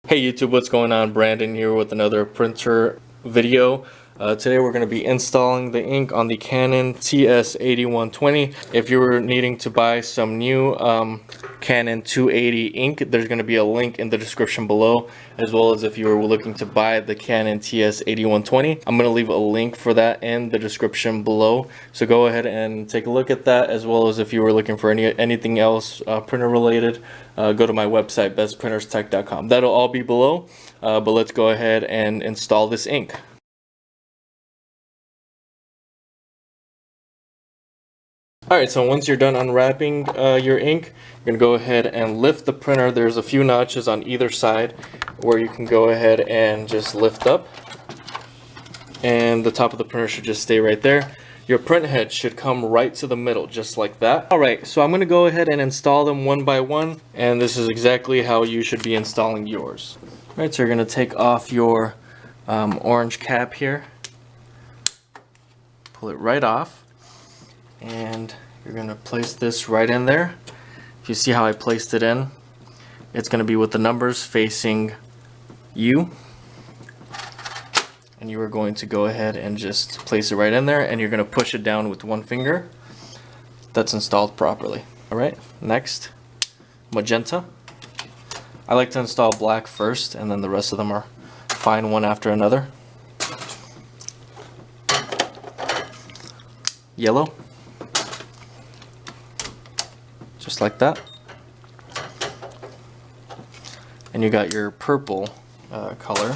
Hey YouTube, what's going on? Brandon here with another printer video. Today we're going to be installing the ink on the Canon TS8120. If you were needing to buy some new Canon 280 ink, there's going to be a link in the description below, as well as if you were looking to buy the Canon TS8120. I'm going to leave a link for that in the description below, so go ahead and take a look at that, as well as if you were looking for anything else printer related, go to my website, bestprinterstech.com. That'll all be below, but let's go ahead and install this ink. Alright, so once you're done unwrapping your ink, you're going to go ahead and lift the printer. There's a few notches on either side where you can go ahead and just lift up. And the top of the printer should just stay right there. Your print head should come right to the middle, just like that. Alright, so I'm going to go ahead and install them one by one. And this is exactly how you should be installing yours. Alright, so you're going to take off your orange cap here. Pull it right off. And you're going to place this right in there. If you see how I placed it in, it's going to be with the numbers facing you. And you are going to go ahead and just place it right in there, and you're going to push it down with one finger. That's installed properly. Alright, next, magenta. I like to install black first, and then the rest of them are fine one after another. Yellow. Just like that. And you got your purple color.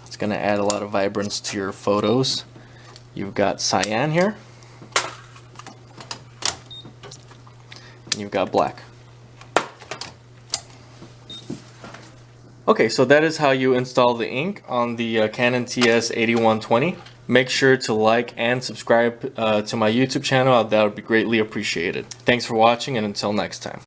It's going to add a lot of vibrance to your photos. You've got cyan here. And you've got black. Okay, so that is how you install the ink on the Canon TS8120. Make sure to like and subscribe to my YouTube channel. That would be greatly appreciated. Thanks for watching, and until next time.